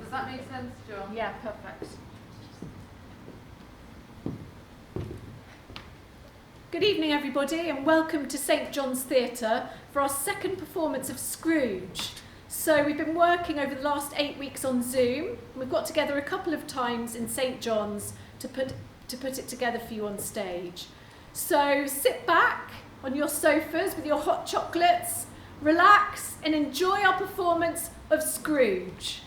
Does that make sense, John? Yeah, perfect. Good evening, everybody, and welcome to St John's Theatre for our second performance of Scrooge. So we've been working over the last 8 weeks on Zoom. We've got together a couple of times in St John's to put it together for you on stage. So sit back on your sofas with your hot chocolates, relax and enjoy our performance of Scrooge.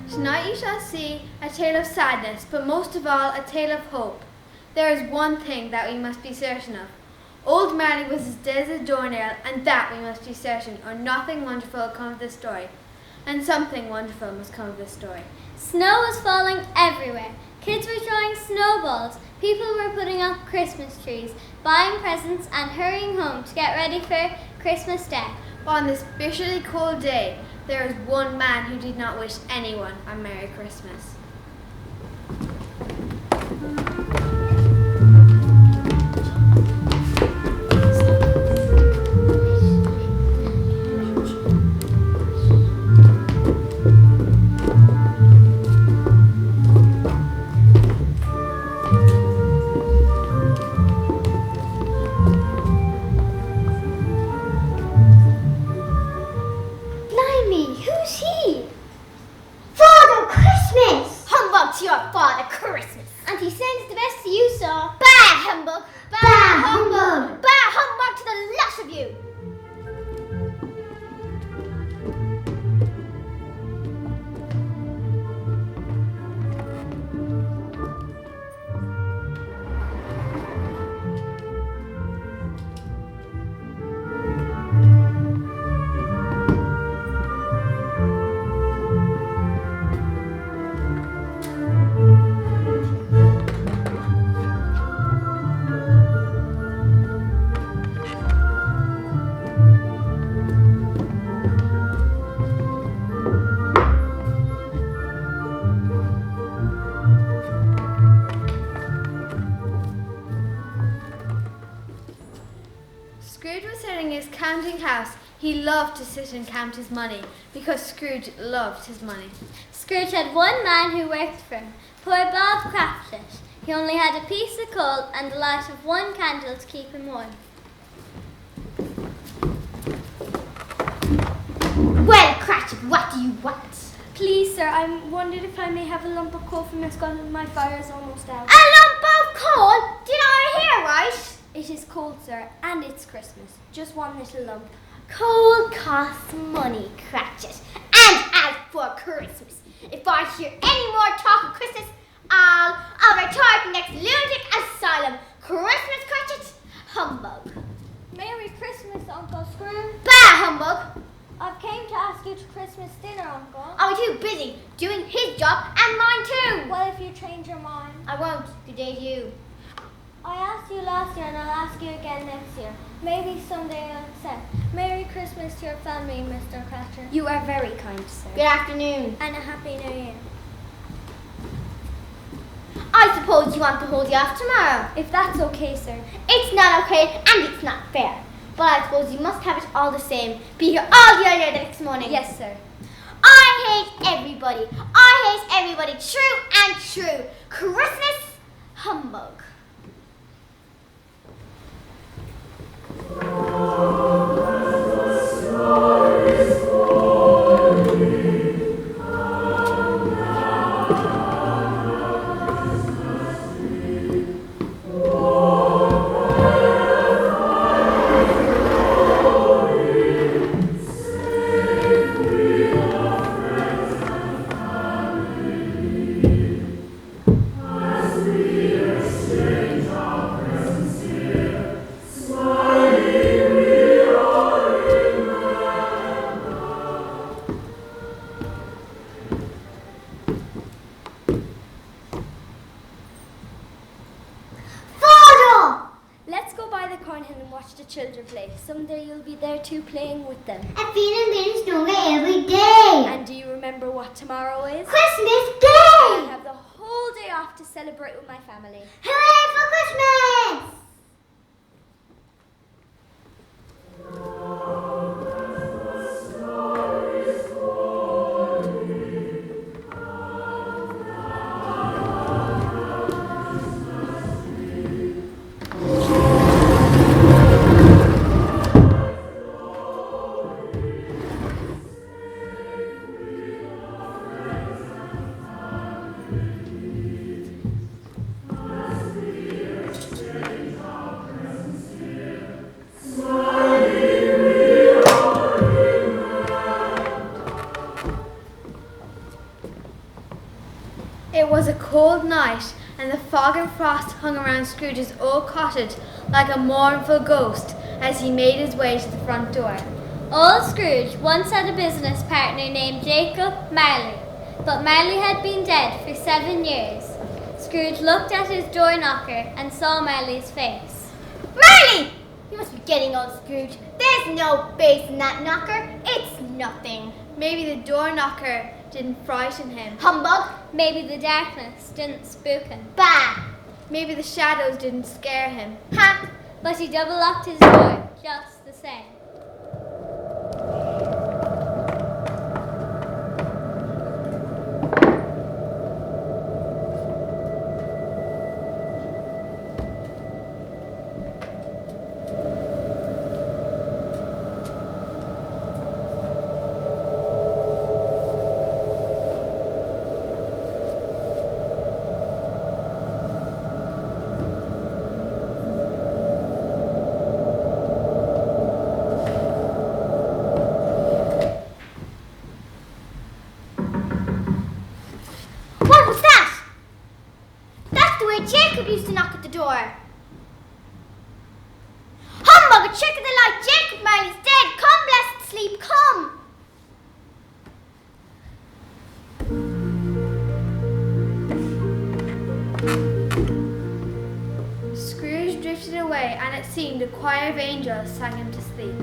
Tonight you shall see a tale of sadness, but most of all a tale of hope. There is one thing that we must be certain of. Old Marley was as dead as a doornail, and that we must be certain, or nothing wonderful will come of this story. And something wonderful must come of this story. Snow was falling everywhere. Kids were throwing snowballs. People were putting up Christmas trees, buying presents, and hurrying home to get ready for Christmas Day. But on this bitterly cold day, there is one man who did not wish anyone a Merry Christmas. Scrooge was sitting in his counting house. He loved to sit and count his money because Scrooge loved his money. Scrooge had one man who worked for him, poor Bob Cratchit. He only had a piece of coal and the light of one candle to keep him warm. Cratchit, what do you want? Please, sir, I wondered if I may have a lump of coal from your scuttle. My fire is almost out. A lump of coal? Did I hear right? It is cold, sir, and it's Christmas. Just one little lump. Coal costs money, Cratchit. And as for Christmas, if I hear any more talk of Christmas, I'll retire to the next lunatic asylum. Christmas, Cratchit? Humbug. Merry Christmas, Uncle Scrooge. Bah, humbug. I came to ask you to Christmas dinner, Uncle. I'll be too busy doing his job and mine too. Well, if you change your mind. I won't. Good day to you. I asked you last year and I'll ask you again next year. Maybe someday you'll accept. Merry Christmas to your family, Mr. Cratchit. You are very kind, sir. Good afternoon. And a Happy New Year. I suppose you want to hold you off tomorrow. If that's okay, sir. It's not okay and it's not fair. But I suppose you must have it all the same. Be here all the earlier the next morning. Yes, sir. I hate everybody. I hate everybody. True and true. Christmas humbug. Children play. Someday you'll be there too, playing with them. I'm feeling getting stronger every day. And do you remember what tomorrow is? Christmas Day! I have the whole day off to celebrate with my family. Hooray for Christmas! It was a cold night, and the fog and frost hung around Scrooge's old cottage like a mournful ghost as he made his way to the front door. Old Scrooge once had a business partner named Jacob Marley, but Marley had been dead for 7 years. Scrooge looked at his door knocker and saw Marley's face. Marley! You must be getting old, Scrooge. There's no bass in that knocker. It's nothing. Maybe the door knocker didn't frighten him. Humbug. Maybe the darkness didn't spook him. Bah! Maybe the shadows didn't scare him. Ha! But he double locked his door just the same. Jacob used to knock at the door. Humbug, a trick of the light. Jacob Marley's dead. Come, blessed sleep, come. Scrooge drifted away, and it seemed a choir of angels sang him to sleep.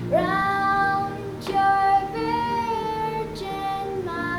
Round your virgin mind.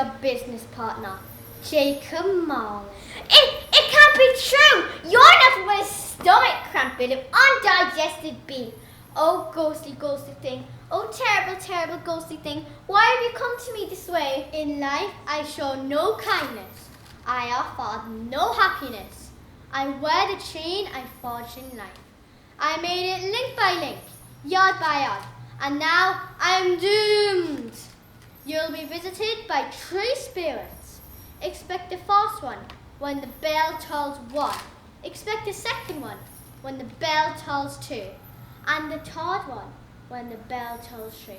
your business partner, Jacob Marley. It can't be true! You're nothing but a stomach cramp bit of undigested beef. Oh, ghostly, ghostly thing. Oh, terrible, terrible, ghostly thing. Why have you come to me this way? In life, I show no kindness. I offer no happiness. I wear the chain I forged in life. I made it link by link, yard by yard, and now I'm doomed. You'll be visited by 3 spirits. Expect the first one when the bell tolls 1. Expect the second one when the bell tolls 2. And the third one when the bell tolls 3.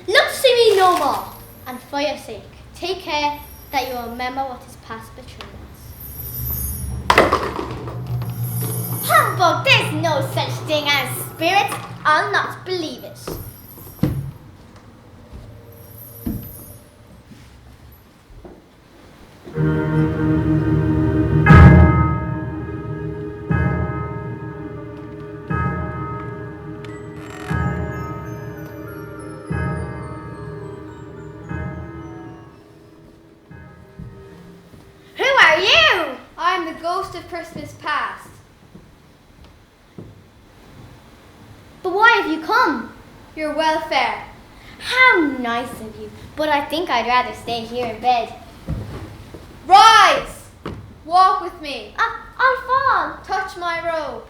Look to see me no more, and for your sake, take care that you remember what is passed between us. Humbug, there's no such thing as spirits. I'll not believe it. I'm the ghost of Christmas past. But why have you come? Your welfare. How nice of you, but I think I'd rather stay here in bed. Rise! Walk with me. I'll fall. Touch my robe.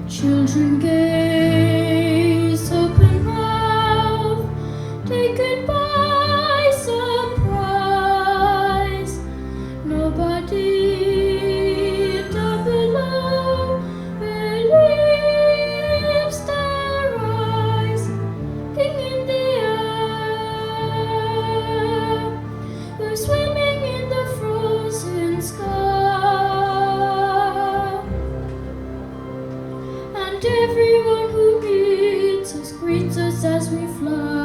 Children gaze open mouth, taken by surprise. Nobody down below believes their eyes. King in the air, we're swimming in the frozen sky. And everyone who meets us greets us as we fly.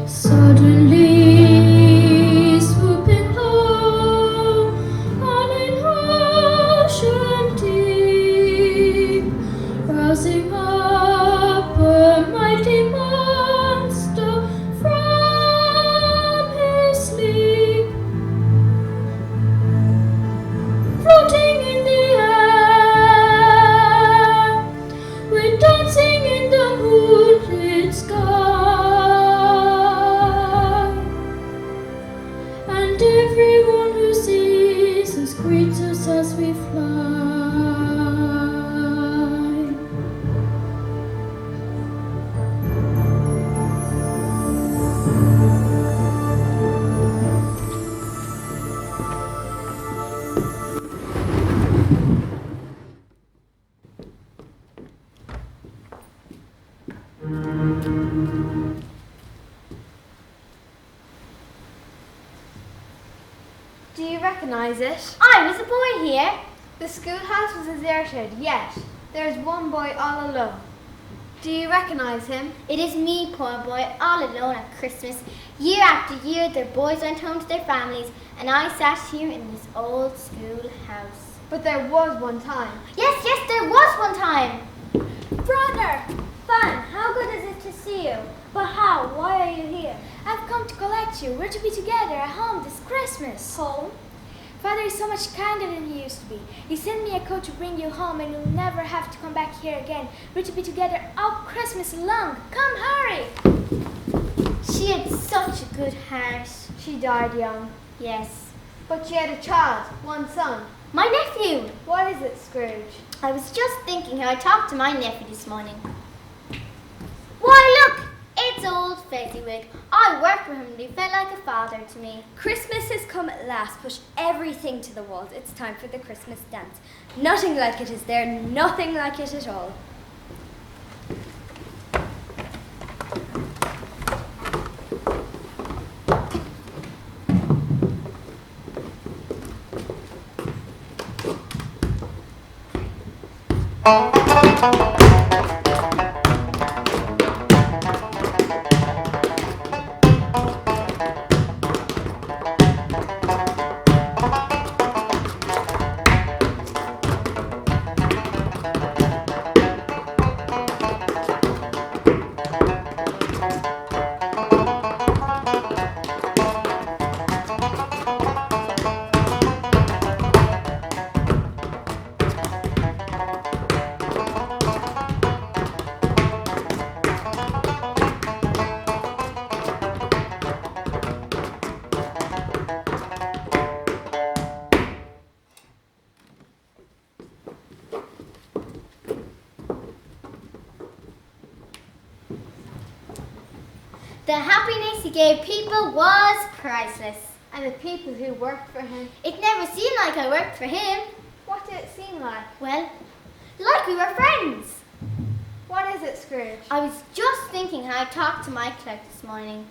Suddenly, swooping low on an ocean deep, rousing up a mighty monster from his sleep, floating in the air, we're dancing in the moonlit sky. And everyone who sees us greets us as we fly. recognize it. I was a boy here. The schoolhouse was deserted, yet there is one boy all alone. Do you recognize him? It is me, poor boy, all alone at Christmas. Year after year, their boys went home to their families, and I sat here in this old schoolhouse. But there was one time. Yes, there was one time. Brother! Fan, how good is it to see you? But how? Why are you here? I've come to collect you. We're to be together at home this Christmas. Home? Father is so much kinder than he used to be. He sent me a coat to bring you home and you'll never have to come back here again. We're to be together all Christmas long. Come, hurry! She had such a good heart. She died young. Yes. But she had a child, one son. My nephew. What is it, Scrooge? I was just thinking how I talked to my nephew this morning. Why, look! It's old Fezziwig. I worked for him and he felt like a father to me. Christmas has come at last. Push everything to the walls. It's time for the Christmas dance. Nothing like it is there, nothing like it at all. The happiness he gave people was priceless. And the people who worked for him. It never seemed like I worked for him. What did it seem like? Well, like we were friends. What is it, Scrooge? I was just thinking how I talked to my clerk this morning.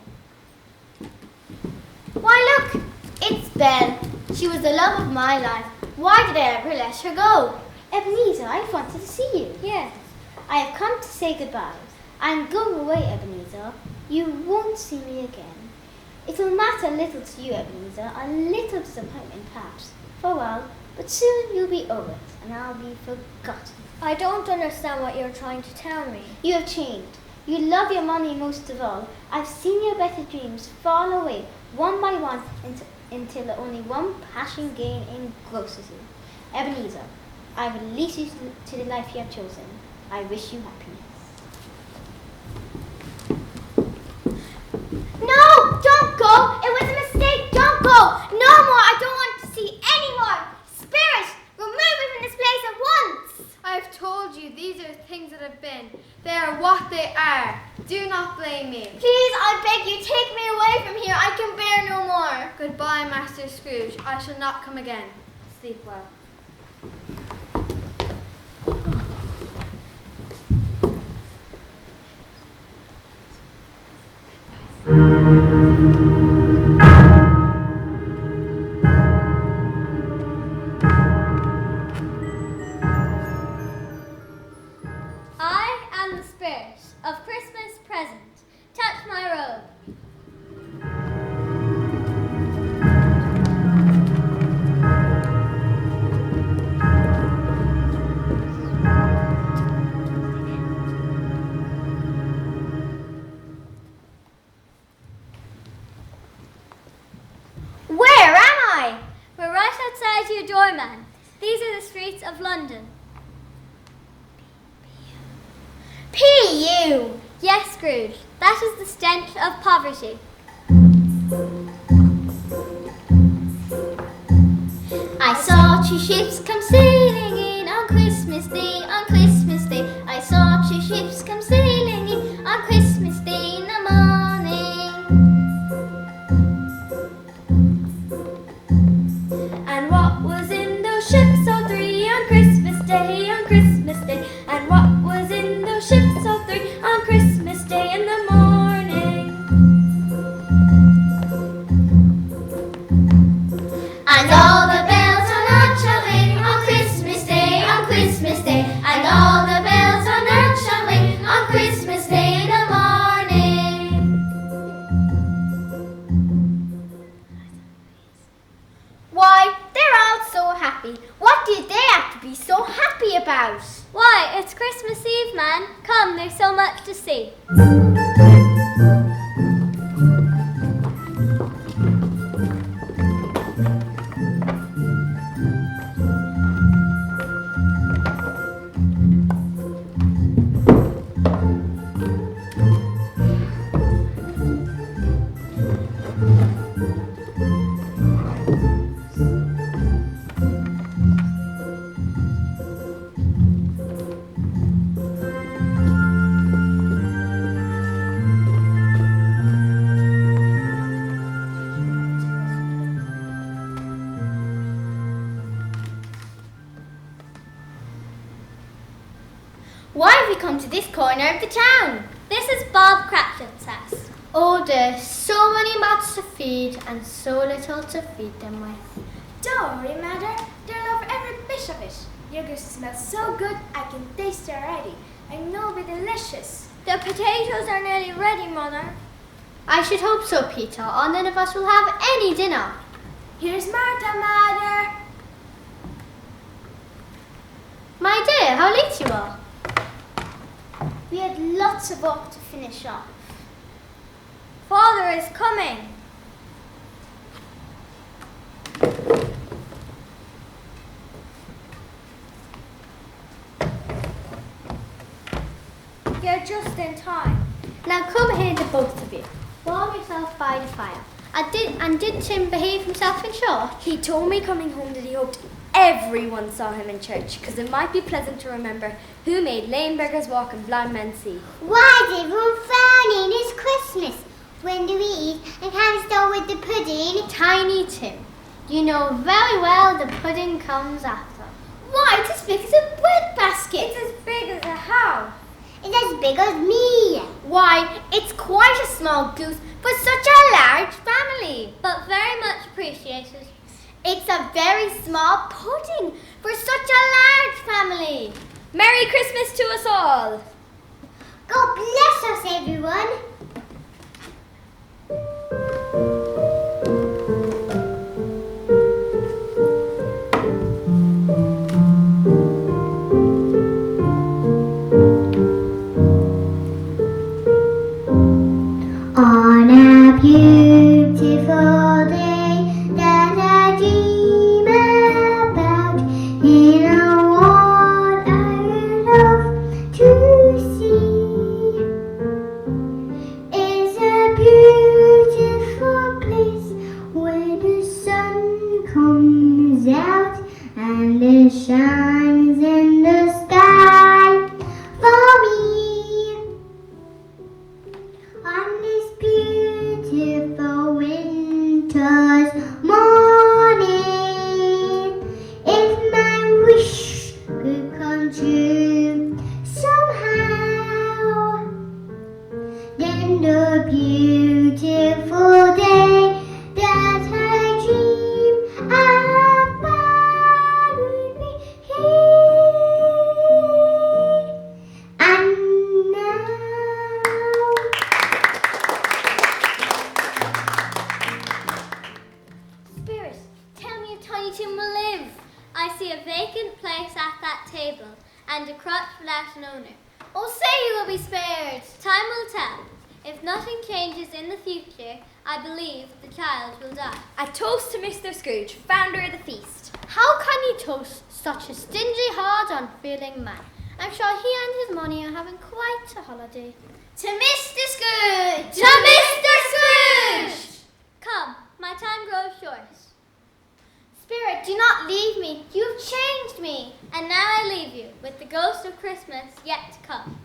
Why, look, it's Belle. She was the love of my life. Why did I ever let her go? Ebenezer, I wanted to see you. Yes. I have come to say goodbye. I'm going away, Ebenezer. You won't see me again. It will matter little to you, Ebenezer, a little disappointment perhaps, for a while, but soon you'll be over it, and I'll be forgotten. I don't understand what you're trying to tell me. You have changed. You love your money most of all. I've seen your better dreams fall away, one by one, until only one passion gain engrosses you. Ebenezer, I release you to the life you have chosen. I wish you happiness. No! Don't go! It was a mistake! Don't go! No more! I don't want to see any more! Spirit! Remove me from this place at once! I have told you these are things that have been. They are what they are. Do not blame me. Please, I beg you, take me away from here. I can bear no more. Goodbye, Master Scrooge. I shall not come again. Sleep well. I am the spirit of Christmas present. Touch my robe. Where am I? We're right outside your door, man. These are the streets of London. P.U. Yes, Scrooge, that is the stench of poverty. I saw two ships come sailing in on Christmas Day, on Christmas Day. I saw two ships come sailing in on Christmas Day in the morning. And what was in those ships, all three, on Christmas Day, on Christmas Day? And what was in those ships, all three, on Christmas Day in the morning? And all happy? What do they have to be so happy about? Why, it's Christmas Eve, man. Come, there's so much to see. Why have we come to this corner of the town? This is Bob Cratchit's house. Oh, there's so many mouths to feed and so little to feed them with. Don't worry, Mother. They'll love every bit of it. Yogurt smells so good, I can taste it already. I know it'll be delicious. The potatoes are nearly ready, Mother. I should hope so, Peter, or none of us will have any dinner. Here's Martha, Mother. My dear, how late you are. We had lots of work to finish off. Father is coming. You're just in time. Now come here, the both of you. Warm yourself by the fire. Did Tim behave himself in short? He told me coming home that he hoped everyone saw him in church, because it might be pleasant to remember who made lame beggars walk and blind men see. Why is everyone frowning? It's Christmas. When do we eat and can we start with the pudding? Tiny Tim, you know very well the pudding comes after. Why, it's as big as a bread basket. It's as big as a house. It's as big as me. Why, it's quite a small goose for such a large family. But very much appreciated. It's a very small pudding for such a large family. Merry Christmas to us all! God bless us, everyone. On a beautiful day that I dream about, in a world I love to see, is a beautiful place where the sun comes out and it shines in the sky for me. On this beautiful winter's morning, if my wish could come true somehow, then the beautiful day that I dream about will be here and now. Spirit, tell me if Tiny Tim will live. I see a vacant place at that table and a crutch without an owner. Oh, say he will be spared. Time will tell. If nothing changes in the future, I believe the child will die. A toast to Mr. Scrooge, founder of the feast. How can you toast such a stingy, hard, unfeeling man? I'm sure he and his money are having quite a holiday. To Mr. Scrooge! To Mr. Scrooge! Come, my time grows short. Spirit, do not leave me. You've changed me. And now I leave you with the ghost of Christmas yet to come.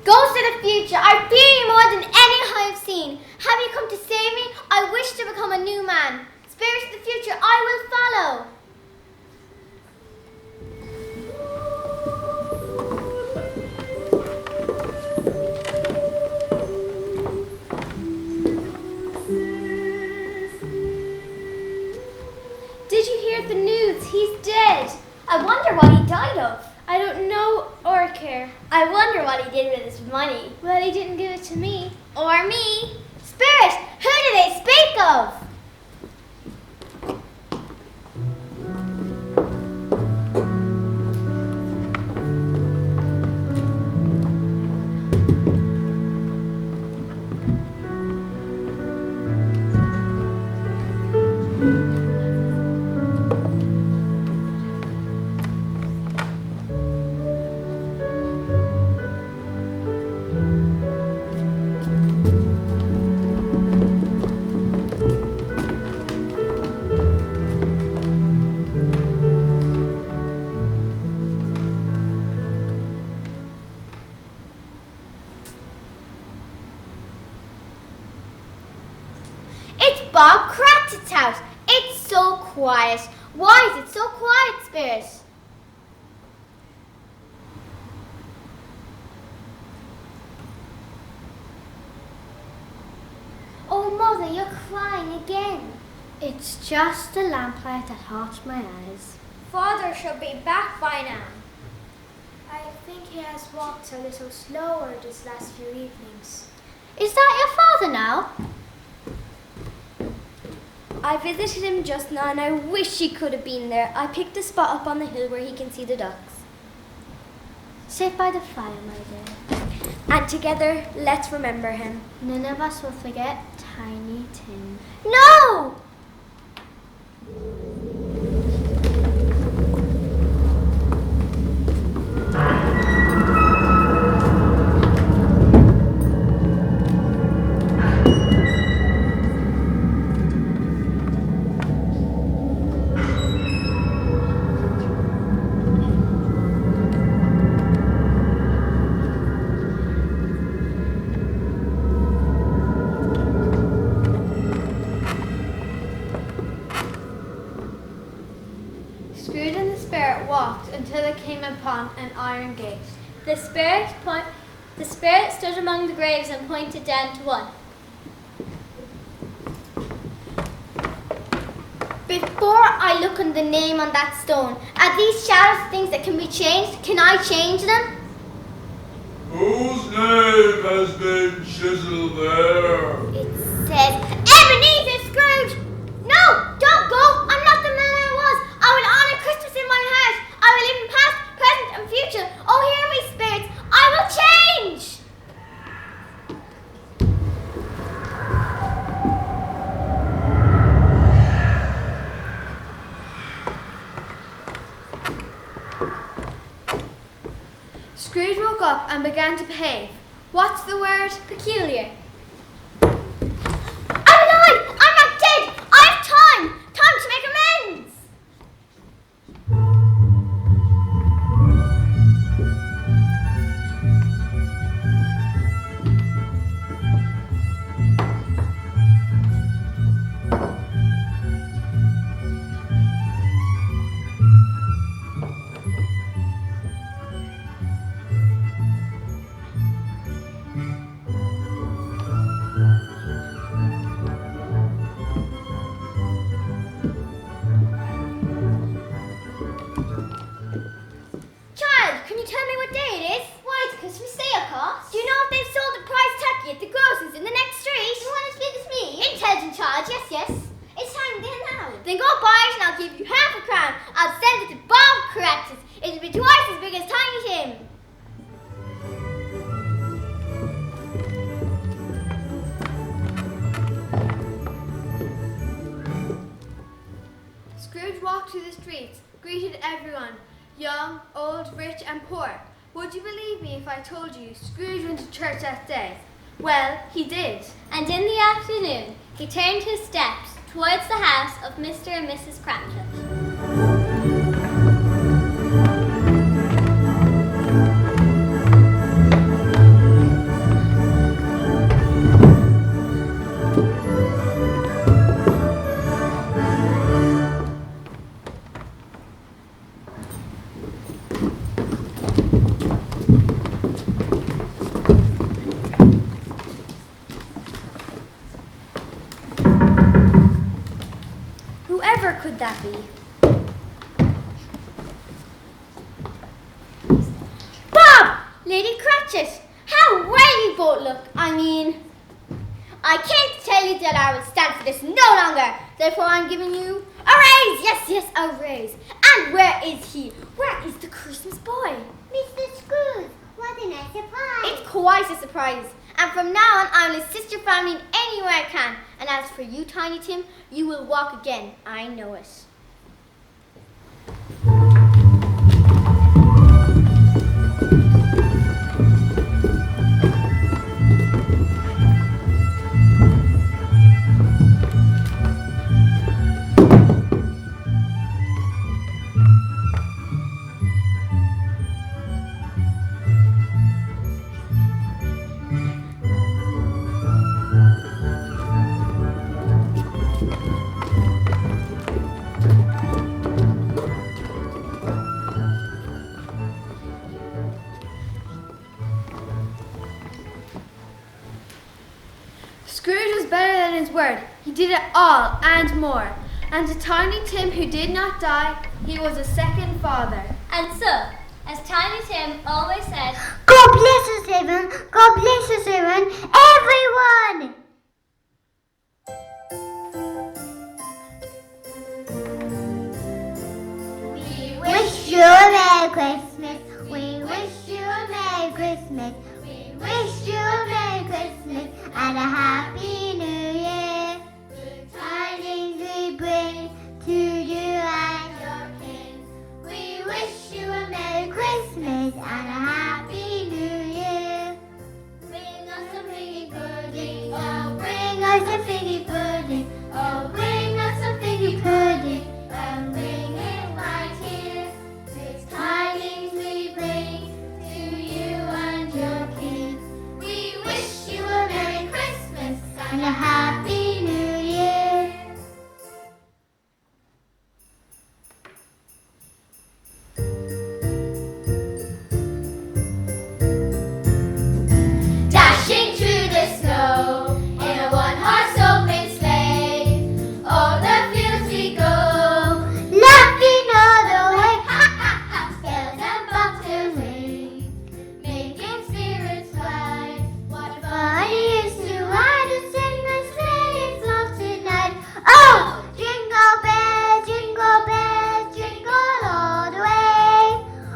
Ghost of the future, I fear you more than any I have seen. Have you come to a new man. Spirit of the future, I will follow. Did you hear the news? He's dead. I wonder what he died of. I don't know or care. I wonder what he did with his money. Well, he didn't give it to me. Or me. Spirit, who do they speak of? Bob Cratchit's house. It's so quiet. Why is it so quiet, Spirit? Oh, Mother, you're crying again. It's just the lamplight that haunts my eyes. Father should be back by now. I think he has walked a little slower this last few evenings. Is that your father now? I visited him just now and I wish he could have been there. I picked a spot up on the hill where he can see the ducks. Sit by the fire, my dear. And together, let's remember him. None of us will forget Tiny Tim. No! Scrooge and the spirit walked until they came upon an iron gate. The spirit stood among the graves and pointed down to one. Before I look on the name on that stone, are these shadows things that can be changed? Can I change them? Whose name has been chiseled there? It says Ebenezer Scrooge. No, don't go. I'm not the man I was. I will honor Christmas in my heart. I will live in past, present, and future. Oh, hear me, spirits. I will change. Scrooge woke up and began to behave. What's the word? Peculiar. I'm alive. I'm not dead. I have time. Time to make amends. Child, can you tell me what day it is? Why, it's Christmas Day, of course. Do you know if they've sold the prize turkey at the grocer's in the next street? The one as big as me. Intelligent child, yes, yes. It's time then now. Then go buy it and I'll give you half a crown. I'll send it to Bob Cratchit. It'll be twice as big as Tiny Tim. Scrooge walked through the streets, greeted everyone, young, old, rich, and poor. Would you believe me if I told you Scrooge went to church that day? Well, he did. And in the afternoon, he turned his steps towards the house of Mr. and Mrs. Cratchit. Whoever could that be? Bob! Lady Cratchit! How well you both look! I can't tell you that I will stand for this no longer. Therefore, I'm giving you a raise. Yes, a raise. And where is he? Where is the Christmas boy? Mr. Scrooge, what a nice surprise. It's quite a surprise. And from now on, I will assist your family in any way I can. And as for you, Tiny Tim, you will walk again. I know it. Scrooge was better than his word. He did it all and more. And to Tiny Tim, who did not die, he was a second father. And so, as Tiny Tim always said, God bless us, everyone. God bless us, everyone. Everyone! We wish you a Merry Christmas. We wish you a Merry Christmas. We wish you a Merry Christmas and a Happy New Year. Good tidings we bring to you and your kin. We wish you a Merry Christmas and a Happy New Year. Bring us some figgy pudding. Oh, bring us a figgy pudding. Oh, bring us some figgy pudding. And bring it right here. Good tidings we bring to you and your kin. We wish you a Merry Christmas and a Happy New Year. Dashing through the snow in a one-horse open sleigh, o'er the fields we go, laughing all the way. Ha ha ha! Bells and bobtails ring, making spirits bright. What fun it is to ride and sing the sleighing song tonight! Oh, jingle bells, jingle all the way.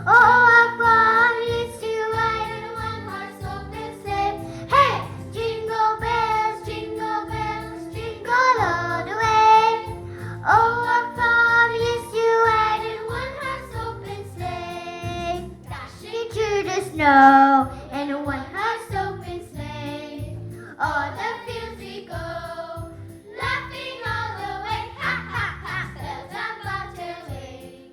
Oh, what fun it is to ride in a one-horse open sleigh. Hey, jingle bells, jingle all the way. Oh, what fun it is to ride in a one-horse open sleigh. Dashing through the snow in a one-horse open sleigh. All the fields we go, laughing all the way. Ha ha ha! Bells and bobtails ring,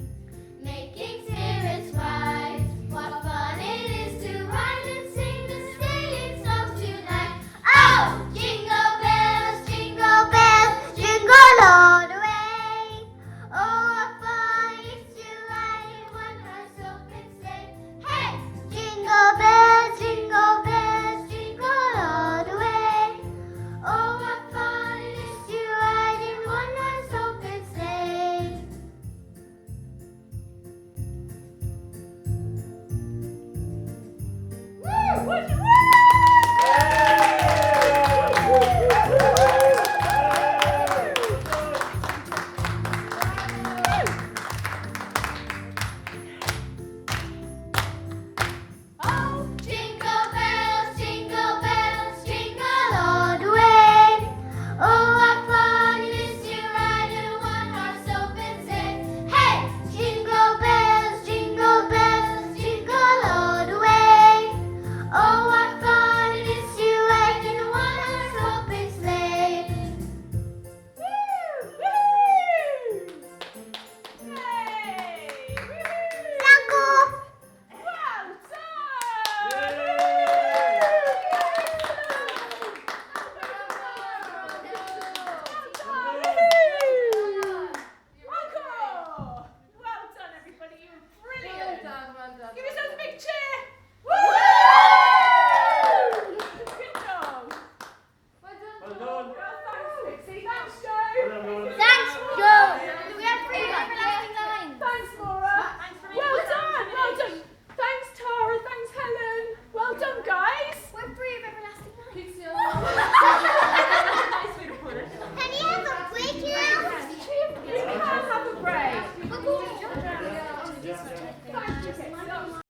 making spirits bright. What fun it is to ride and sing the sleighing songs tonight! Oh, jingle bells, jingle all the way. Oh, what fun it is to ride in one horse open sleigh. Hey, jingle bells. 5 tickets.